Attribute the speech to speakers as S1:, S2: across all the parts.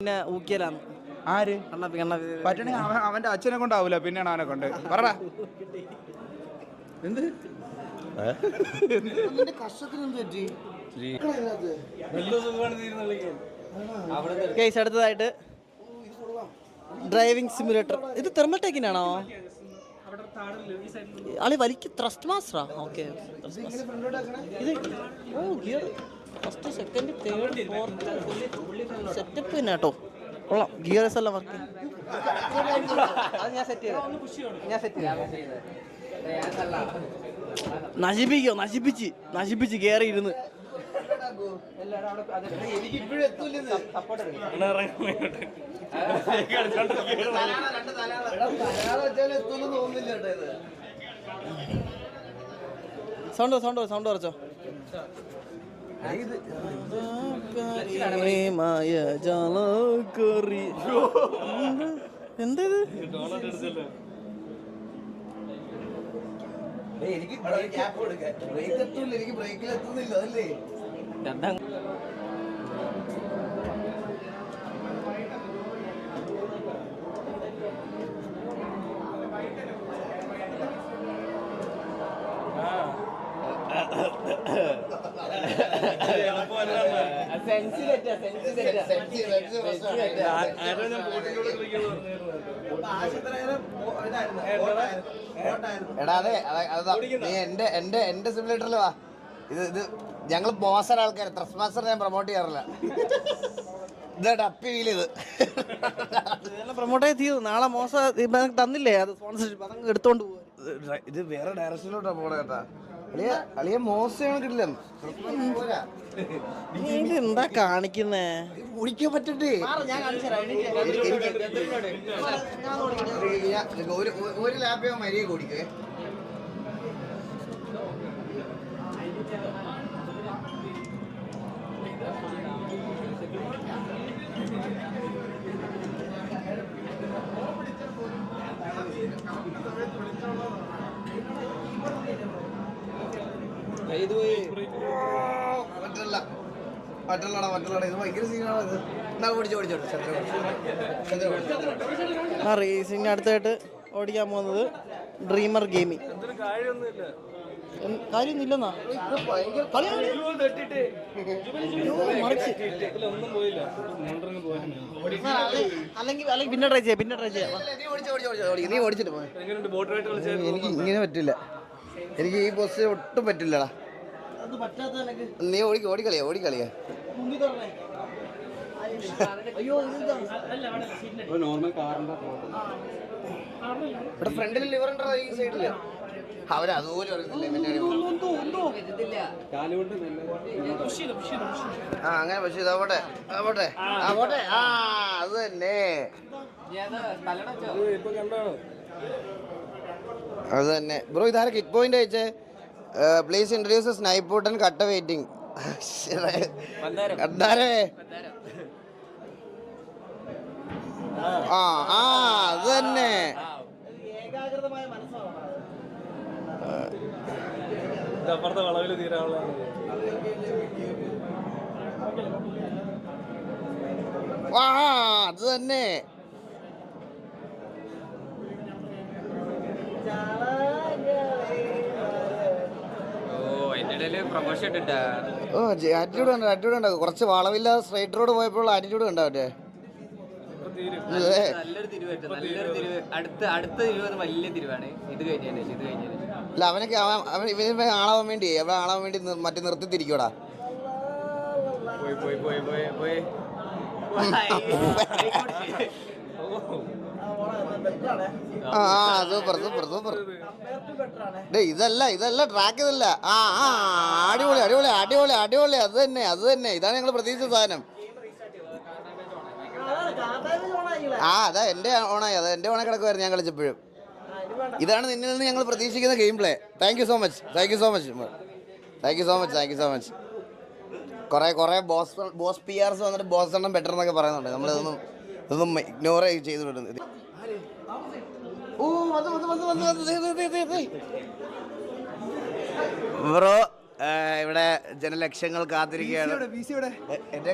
S1: പിന്നെ ഊക്കിയലാണ്
S2: ആര് പറ്റണെങ്കിൽ അവന്റെ അച്ഛനെ കൊണ്ടാവൂല പിന്നെയാണ് അവനെ കൊണ്ട് പറ എന്ത്
S1: കേസ് അടുത്തതായിട്ട് ഡ്രൈവിംഗ് സിമുലേറ്റർ. ഇത് തെർമൽടെക്കിനാണോ? ആളി വലിക്ക് ത്രസ്റ്റ് മാസ്റ്ററാ. ഓക്കെ, ഇത് ഓ gear first second third fourth setup തന്നെ കേട്ടോ. കൊള്ളാം, ഗിയർസ് എല്ലാം വർക്ക്. നശിപ്പിച്ച് കയറി ഇരുന്ന് സൗണ്ട് കുറച്ചോ. എന്തത്?
S3: എനിക്ക് ബ്രേക്കിൽ എത്തുന്നില്ല അതല്ലേ. എടാ അതെ എന്റെ സിമുലേറ്ററിൽ വാ. ഇത് ഞങ്ങൾ ബോസർ ആൾക്കാർ, ത്രസ്റ്റ് മാസ്റ്റർ ഞാൻ പ്രൊമോട്ട് ചെയ്യാറില്ല. ഇതാ ഫീൽ ചെയ്ത്
S1: പ്രൊമോട്ട് ചെയ്ത് നാളെ മോശം തന്നില്ലേ അത് സ്പോൺസർഷിപ്പ്, അതങ്ങ് എടുത്തോണ്ട് പോകും.
S3: ഇത് വേറെ ഡയറക്ഷനിലോട്ടാ പോണേ കേട്ടാ. അളിയ മോശം കിട്ടില്ല.
S1: എന്താ കാണിക്കുന്നേ?
S3: കുടിക്കാൻ പറ്റണ്ടേ? ഒരു ലാപ്പ് മരിയെ കുടിക്കേ. മറ്റുള്ളടാ ഇത് ഭയങ്കര സീനാണ്.
S1: ആ റേസിംഗ് അടുത്തായിട്ട് ഓടിക്കാൻ പോകുന്നത് ഡ്രീമർ ഗെയിമിംഗ്. കാര്യമൊന്നുമില്ലെന്നാ അല്ലെങ്കിൽ പിന്നെ ട്രൈ ചെയ്യാം.
S3: നീ ഓടിച്ചിട്ട് പോയി. എനിക്ക് ഇങ്ങനെ പറ്റില്ല, എനിക്ക് ഈ ബസ് ഒട്ടും പറ്റില്ലടാ. നീ ഓടിക്കളിയാ. ഇവിടെ ഫ്രണ്ടിൽ ലിവർ ഉണ്ടോ ഈ സൈഡില്? അവരതുപോലെ അങ്ങനെ. പക്ഷെ ഇതാവട്ടെ അത് തന്നെ ബ്രോ. ഇതാരെ കിക്ക് പോയിന്റ് അയച്ചേ? പ്ലീസ് ഇൻട്രൊഡ്യൂസ് സ്നൈപ്പൂട്ടൻ കട്ട വെയിറ്റിംഗ്. അത് തന്നെ. അത് തന്നെ. ആറ്റിറ്റ്യൂഡ് ഉണ്ട്. കുറച്ച് വളവില്ലാതെ സ്ട്രൈറ്റ് റോഡ് പോയപ്പോൾ ആറ്റിറ്റ്യൂഡ് കണ്ടോ മറ്റേ? അല്ല അവനൊക്കെ ഇവനെ ആളാവാൻ വേണ്ടി മറ്റേ നിർത്തിത്തിരിക്കൂടാ. സൂപ്പർ. ഇതല്ല ട്രാക്ക് ഇതല്ല. അടിപൊളി. അത് തന്നെ. ഇതാണ് ഞങ്ങൾ പ്രതീക്ഷിച്ച സാധനം. അതാ എന്റെ ഓണായി കിടക്കുമായിരുന്നു ഞാൻ കളിച്ചപ്പോഴും. ഇതാണ് നിന്നിൽ നിന്ന് ഞങ്ങൾ പ്രതീക്ഷിക്കുന്ന game play. Thank you so much. കുറെ ബോസ് പി ആർസ് വന്നിട്ട് ബോസ് എണ്ണം ബെറ്റർ എന്നൊക്കെ പറയുന്നുണ്ട്. നമ്മളിതൊന്നും ഇഗ്നോർ ചെയ്തിട്ടുണ്ട്. ബ്രോ ഇവിടെ ജനലക്ഷങ്ങൾ കാത്തിരിക്കുകയാണ്. എന്റെ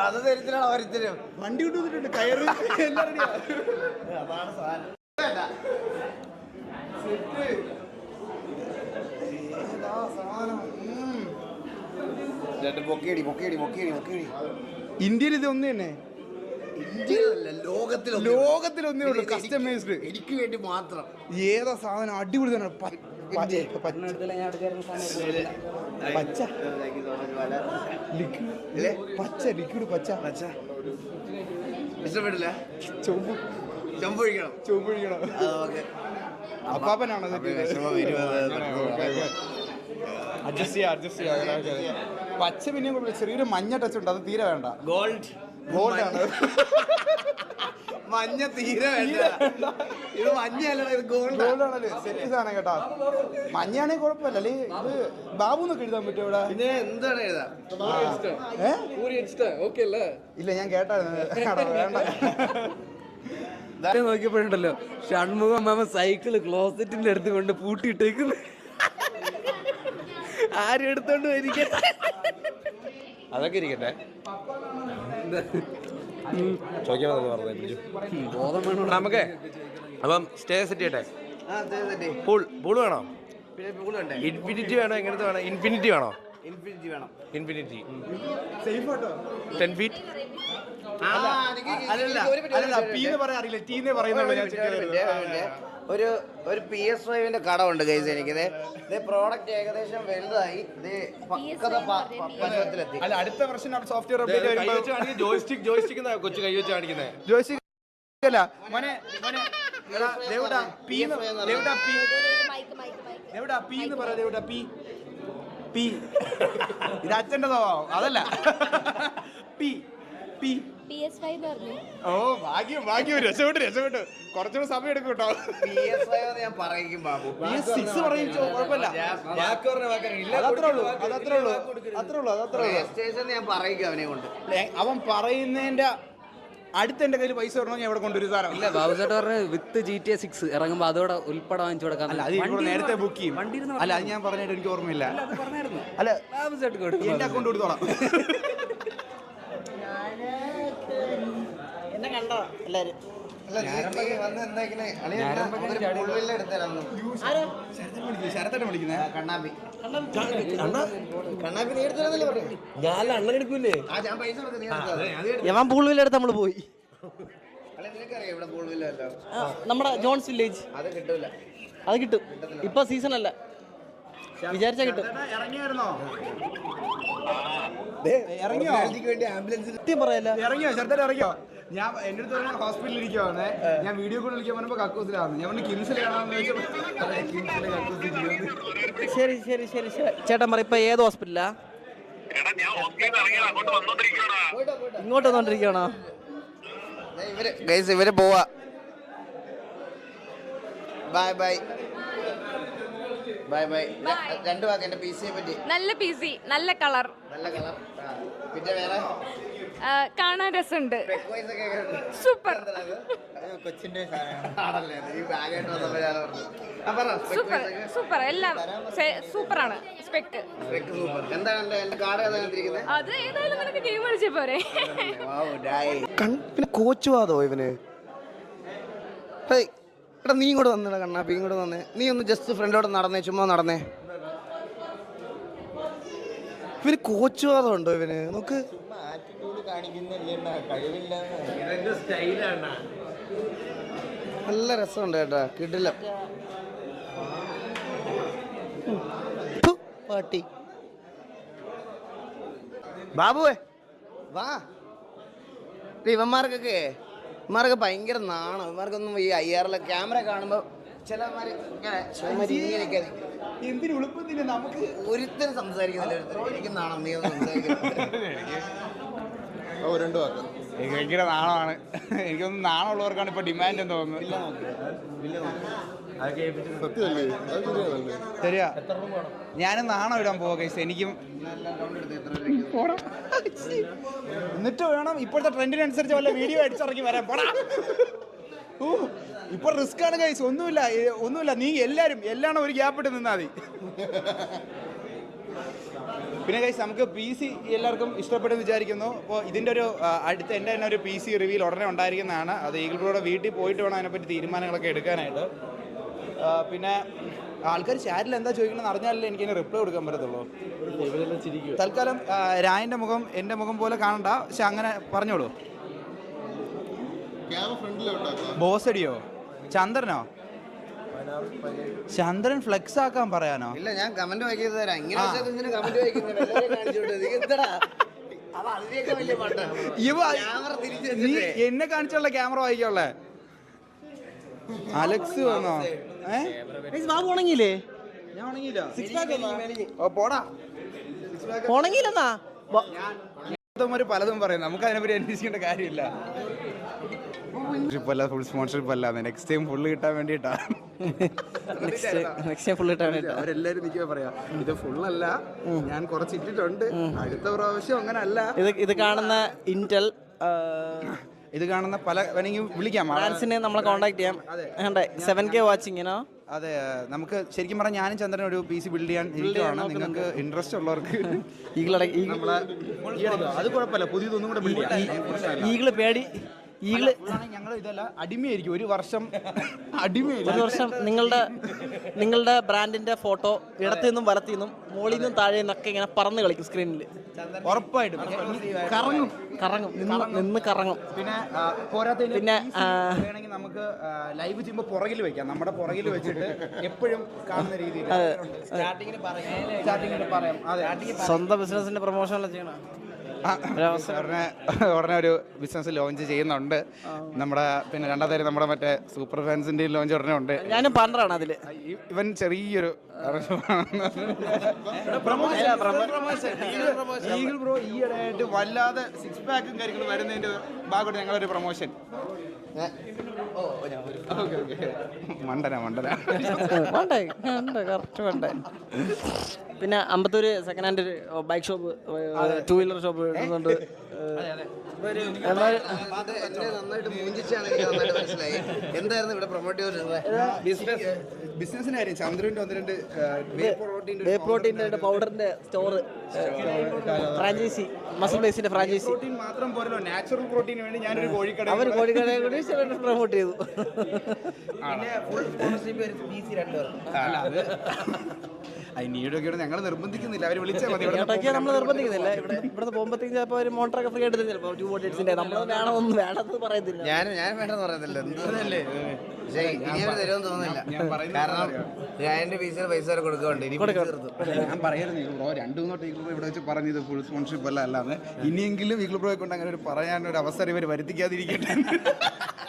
S3: അത് തരത്തിലാണ് ഓരോരുത്തരും.
S2: വണ്ടി കൊണ്ടുവന്നിട്ടുണ്ട്, കയറ് എല്ലാം റെഡിയാ.
S3: അതാണ് സാധനം. പൊക്കിയടി.
S2: ഇന്ത്യയിൽ ഇത് ഒന്ന് തന്നെ,
S3: ഇന്ത്യയിലല്ല,
S2: ലോകത്തിലൊന്നേ ഉള്ളൂ കസ്റ്റമൈസ്ഡ്.
S3: എനിക്ക് വേണ്ടി മാത്രം.
S2: ഏതാ സാധനം, അടിപൊളി തന്നെ. ലിക്വിഡ് പച്ച.
S3: ഇഷ്ടപ്പെട്ടില്ല?
S2: ചുവപ്പ്
S3: ചൊമ്പൊഴിക്കണം.
S2: അപ്പാപ്പനാണോ അഡ്ജസ്റ്റ് ചെയ്യാം. പച്ച പിന്നെ ചെറിയൊരു മഞ്ഞ ടച്ച് ഉണ്ട്, അത് തീരെ വേണ്ട. ഗോൾഡാണ്.
S3: മഞ്ഞ തീരെ വേണ്ട. ഇത് മഞ്ഞല്ല, ഇത്
S2: ഗോൾഡാണല്ലേ. സെറ്റ് സാധനം കേട്ടാ. മഞ്ഞയാണെങ്കിൽ കുഴപ്പമില്ല. അല്ലേ ഇത് ബാബു എന്നൊക്കെ എഴുതാൻ പറ്റും ഇവിടെ.
S3: പിന്നെ എന്താണ് എഴുതാ?
S2: ഇല്ല, ഞാൻ കേട്ടായിരുന്നു. വേണ്ട.
S4: നോക്കിയപ്പോഴുണ്ടല്ലോ ഷൺമുഖം മാമ സൈക്കിള് ക്ലോസറ്റിന്റെ അടുത്ത് കൊണ്ട് പൂട്ടിയിട്ടേക്കുന്നു. ആരും എടുത്തോണ്ട് ഇരിക്കട്ടെ,
S5: അതൊക്കെ ഇരിക്കട്ടെ. ചോദിക്കാമെന്ന് പറഞ്ഞു
S4: ബോധം വേണം
S5: നമുക്ക്. അപ്പം സ്റ്റേ സെറ്റ് ചെയ്യട്ടെ. പൂൾ വേണോ? ഇൻഫിനിറ്റി വേണോ? എങ്ങനത്തെ വേണം? ഇൻഫിനിറ്റി വേണോ? Infinity 10 feet.
S3: ഒരു PS5 കടമുണ്ട് ഗൈസ്. എനിക്കിത് പ്രോഡക്റ്റ് ഏകദേശം വലുതായി, പരുവത്തിലെത്തി.
S2: അല്ല, അടുത്ത വർഷം സോഫ്റ്റ്വെയർ അപ്ഡേറ്റ്
S5: ജോയ്സ്റ്റിക് കൊച്ചു കൈ വെച്ച് കാണിക്കുന്നത്.
S2: ഇത് അച്ഛൻ്റെ സ്വഭാവം, അതല്ല. ഓ ഭാഗ്യം രക്ഷപ്പെട്ടു. കുറച്ചുകൂടെ സമയം എടുക്കും കേട്ടോ.
S3: PS5 ഞാൻ പറയിക്കും ബാബു.
S2: PS6 പറയും, കുഴപ്പമില്ല. അതത്രേ ഉള്ളൂ.
S3: ഞാൻ പറയിക്കും അവനെ കൊണ്ട്.
S2: അവൻ പറയുന്നതിന്റെ അടുത്ത എന്റെ കയ്യിൽ പൈസ വരണോ ഞാൻ ഇവിടെ കൊണ്ടുവരും സാധനം.
S4: ഇല്ല, ബാബു ചേട്ടാ പറഞ്ഞ വിത്ത് GTA 6 ഇറങ്ങുമ്പോ അതോടെ ഉൾപ്പെടെ വാങ്ങിച്ചു കൊടുക്കാം.
S2: അല്ല, അത് ഇവിടെ നേരത്തെ ബുക്ക് ചെയ്യും. അല്ല, അത് ഞാൻ പറഞ്ഞിട്ട് എനിക്ക് ഓർമ്മയില്ല. അല്ല,
S4: ബാബു ചേട്ടാ
S2: എന്റെ അക്കൗണ്ട് കൊടുത്തോളാം.
S1: എന്നെ കണ്ടോ എല്ലാരും?
S2: ശരത്തേട്ടൻ വിളിക്കുന്നേ.
S3: കണ്ണാപ്പി
S5: ഞാൻ അണ്ണൻ എടുക്കൂലേ?
S1: യവാൻ പൂൾവില്ലെടുത്ത് നമ്മള് പോയി.
S3: നിനക്കറിയാം ഇവിടെ കൂടുതലല്ലോ.
S1: നമ്മുടെ ജോൺസ് വില്ലേജ്.
S3: അത് കിട്ടൂല.
S1: അത് കിട്ടും. ഇപ്പൊ സീസൺ അല്ല, വിചാരിച്ചാ കിട്ടും.
S2: ഇറങ്ങിയോ?
S1: സത്യം പറയല്ല.
S2: ഇറങ്ങിയോ? ശരത്തേട്ടൻ ഇറങ്ങിയോ? ഞാൻ എന്റെ അടുത്ത് പറഞ്ഞ ഹോസ്പിറ്റലിൽ ഇരിക്കുവാന്നേ. ഞാൻ വീഡിയോ കോൾ വിളിക്കാൻ പറഞ്ഞപ്പോ കക്കൂസിലാന്ന്. ഞാൻ കിംസിൽ കാണാന്ന് വെച്ചപ്പോ
S1: ശരി. ചേട്ടൻ പറ, ഇപ്പൊ ഏത് ഹോസ്പിറ്റലാ? ഇങ്ങോട്ട് വന്നോണ്ടിരിക്കണോ?
S3: ഇവര് പോവാ. ബൈ. രണ്ടു വാക്ക് എന്റെ PC യെ പറ്റി.
S6: നല്ല PC, നല്ല കളർ,
S3: പിന്നെ വേറെ
S6: കാണാൻ രസമുണ്ട്, സൂപ്പർ സൂപ്പർ എല്ലാം സൂപ്പറാണ്. സ്പെക്ക് അത് ഏതായാലും നിനക്ക് ഗെയിം കളിച്ച പോരെ.
S3: പിന്നെ കോച്ചുവാതോ ഇവന്? എടാ നീ ഇങ്ങോട്ട് വന്നേടാ, കണ്ണാപ്പി ഇങ്ങോട്ട് വന്നേ. നീ ഒന്ന് ജസ്റ്റ് ഫ്രണ്ടോട് നടന്നേ, ചുമ്മാ നടന്നേ. ഇവന് കോച്ചുവാദം ഉണ്ടോ ഇവന്? നോക്ക്, നല്ല രസമുണ്ട് കേട്ടാ, കിടില പാട്ടി. ബാബുവേ വാ. ഇവന്മാർക്കൊക്കെ ഭയങ്കര നാണം. ഇവന്മാർക്കൊന്നും ഈ IR ക്യാമറ കാണുമ്പോ ചിലമാര് ഇങ്ങനെയൊക്കെ
S2: എന്തിനു എളുപ്പത്തില്ല. നമുക്ക്
S3: ഒരുത്തരും സംസാരിക്കുന്നില്ല. എനിക്ക് നാണം. നീ ഒന്ന്
S2: ഭയങ്കര നാണമാണ്. എനിക്കൊന്നും നാണമുള്ളവർക്കാണ് ഇപ്പൊ ഡിമാൻഡ് എന്ന് തോന്നുന്നു. ശരിയാ, ഞാനും നാണം ഇടാൻ പോവാ കൈസ്. എനിക്കും എന്നിട്ട് വേണം ഇപ്പോഴത്തെ ട്രെൻഡിനനുസരിച്ച് വല്ല വീഡിയോ അടിച്ചിറക്കി വരാൻ. പോടാ, ഇപ്പൊ റിസ്ക് ആണ് കൈസ്. ഒന്നുമില്ല. നീ എല്ലാരും ഒരു ഗ്യാപ്പ് ഇട്ട് നിന്നാ മതി. പിന്നെ ഗൈസ് നമുക്ക് പി സി എല്ലാവർക്കും ഇഷ്ടപ്പെട്ടെന്ന് വിചാരിക്കുന്നു. അപ്പോൾ ഇതിൻ്റെ ഒരു അടുത്ത എൻ്റെ തന്നെ ഒരു പി സി റിവ്യൂൽ ഉടനെ ഉണ്ടായിരിക്കുന്നതാണ്. അത് ഈഗിൾ ബ്രോയുടെ വീട്ടിൽ പോയിട്ട് വേണം അതിനെപ്പറ്റി തീരുമാനങ്ങളൊക്കെ എടുക്കാനായിട്ട്. പിന്നെ ആൾക്കാർ ചാറ്റിൽ എന്താ ചോദിക്കണമെന്ന് അറിഞ്ഞാലല്ലേ എനിക്കതിന് റിപ്ലൈ കൊടുക്കാൻ പറ്റത്തുള്ളൂ. തൽക്കാലം രായൻ്റെ മുഖം എൻ്റെ മുഖം പോലെ കാണണ്ട, പക്ഷെ അങ്ങനെ പറഞ്ഞോളൂ. ബോസ് അടിയോ? ചന്ദ്രനോ? ചന്ദ്രൻ ഫ്ലെക്സ് ആക്കാൻ പറയാനോ?
S3: ഇല്ല, ഞാൻ കമന്റ് വായിക്കുന്നത് തരാം. ഇങ്ങനെ കമന്റ് വായിക്കുന്നില്ല.
S2: നീ എന്നെ കാണിച്ചുള്ള ക്യാമറ വായിക്കുള്ളേ. അലക്സ് വന്നോ?
S1: ബാബു ഉണങ്ങിയില്ലേ?
S2: ഞാൻ ഉണങ്ങിയില്ല.
S1: പോടാ ഉണങ്ങിയില്ലെന്നാ
S2: പലതും പറയും, നമുക്ക് അതിനെപ്പറ്റി അന്വേഷിക്കേണ്ട കാര്യമില്ല. അല്ല, ഫുൾ സ്പോൺസർഷിപ്പ് അല്ല, നെക്സ്റ്റ് ടൈം ഫുള്ള് കിട്ടാൻ വേണ്ടിയിട്ടാ. അവരെല്ലാരും നിൽക്കുക പറയാ ഇത് ഫുള്ളല്ല, ഞാൻ കുറച്ച് ഇട്ടിട്ടുണ്ട്, അടുത്ത പ്രാവശ്യം അങ്ങനെ അല്ല.
S1: ഇത് കാണുന്ന ഇന്റൽ,
S2: ഇത് കാണുന്ന പല വേണമെങ്കിൽ വിളിക്കാം,
S1: ഫ്രാൻസിനെ നമ്മളെ കോൺടാക്ട് ചെയ്യാം. 7K വാച്ചിങ്ങിനോ?
S2: അതെ, നമുക്ക് ശരിക്കും പറഞ്ഞാൽ ഞാനും ചന്ദ്രൻ ഒരു പി സി ബിൽഡ് ചെയ്യാൻ ഇരിക്കുകയാണ്. നിങ്ങൾക്ക് ഇൻട്രസ്റ്റ് ഉള്ളവർക്ക് അത് കുഴപ്പമില്ല, പുതിയതൊന്നും കൂടെ ബിൽഡ് ചെയ്യാം.
S1: ഈഗിള് പേടി, ഈഗിള്
S2: ഞങ്ങൾ ഇതല്ല അടിമയായിരിക്കും, ഒരു വർഷം അടിമയായിരിക്കും.
S1: ഒരു വർഷം നിങ്ങളുടെ ബ്രാൻഡിന്റെ ഫോട്ടോ ഇടത്തു നിന്നും വലത്തു നിന്നും മുകളിൽ നിന്നും താഴെ നിന്നൊക്കെ ഇങ്ങനെ പറന്ന് കളിക്കും സ്ക്രീനിൽ.
S2: ഉറപ്പായിട്ടും
S1: കറങ്ങും നിന്ന് കറങ്ങും.
S2: പിന്നെ പോരാത്തതിന് വേണമെങ്കിൽ നമുക്ക് ലൈവ് ചെയ്യുമ്പോൾ പുറകിൽ വെക്കാം, നമ്മുടെ പുറകിൽ വെച്ചിട്ട് എപ്പോഴും കാണുന്ന രീതിയിൽ സ്റ്റാർട്ടിങ്ങിൽ പറയാം. അതെ,
S1: സ്വന്തം ബിസിനസിന്റെ പ്രൊമോഷൻ ചെയ്യണം.
S2: ഉടനെ ഒരു ബിസിനസ് ലോഞ്ച് ചെയ്യുന്നുണ്ട് നമ്മുടെ. പിന്നെ രണ്ടാമത്തെ നമ്മുടെ മറ്റേ സൂപ്പർ ഫാൻസിന്റെ ലോഞ്ച് ഉടനെ ഉണ്ട്.
S1: ഞാനും പാർട്ണറാണ് അതില്.
S2: ഇവൻ ചെറിയൊരു ഈഗിൾ ബ്രോ ഈയിടെയായിട്ട് വല്ലാതെ 6 പാക്കും കാര്യങ്ങളും വരുന്നതിന്റെ ഭാഗമായിട്ട് ഞങ്ങളൊരു പ്രൊമോഷൻ. മണ്ടന
S1: കറക്റ്റ് വേണ്ടേ. പിന്നെ Ambattur second hand bike shop, 2 wheeler shop ഇടുന്നുണ്ട്.
S3: നന്നായിട്ട് മൂഞ്ചിച്ചാണ് എനിക്ക് നന്നായിട്ട് മനസ്സിലായി. എന്തായിരുന്നു ഇവിടെ പ്രൊമോട്ട് ചെയ്തിരുന്നത്?
S2: ബിസിനസിന്റെ കാര്യം. ചന്ദ്രന്റെ 1-2
S1: വേ പ്രോട്ടീൻ്റെ പൗഡറിന്റെ സ്റ്റോർ, ഫ്രാഞ്ചൈസി, മസിൽ ബേസിന്റെ ഫ്രാഞ്ചൈസി.
S2: പ്രോട്ടീൻ മാത്രം പോരല്ലോ, നാച്ചുറൽ പ്രോട്ടീന് വേണ്ടി ഞാനൊരു കോഴിക്കട
S1: അവർ കോഴിക്കടയെ കൂടി പ്രൊമോട്ട് ചെയ്തു.
S2: നീടൊക്കെ ഞങ്ങൾ നിർബന്ധിക്കുന്നില്ല, അവർ വിളിച്ചാൽ മതി.
S1: നമ്മൾ നിർബന്ധിക്കുന്നില്ല. ഇവിടെ പോകുമ്പോഴത്തേക്കും ചിലപ്പോൾ ഒരു മോട്ടറൊക്കെ ഫ്രീ ആയിട്ട് ചിലപ്പോൾ 2 ബോട്ടിൽസിന്റെ നമ്മൾ വേണമെന്ന് പറയത്തില്ല.
S3: ഞാൻ വേണ്ടെന്ന് പറയുന്നില്ല. പക്ഷേ ഇനിയൊരു തരുമെന്ന് തോന്നുന്നില്ല. കാരണം ഞാൻ പൈസ വരെ കൊടുക്കുന്നുണ്ട്.
S2: ഞാൻ പറയായിരുന്നു ഈഗിൾ ബ്രോ 2 തൊട്ട് ഈഗിൾ ബ്രോ ഇവിടെ വെച്ച് പറഞ്ഞത് ഫുൾ സ്പോൺഷിപ്പ് അല്ലാന്ന്. ഇനിയെങ്കിലും ഈഗിൾ ബ്രോയെ കൊണ്ട് അങ്ങനെ ഒരു പറയാനൊരു അവസരം ഇവർ വരുത്തിക്കാതിരിക്കട്ടെ.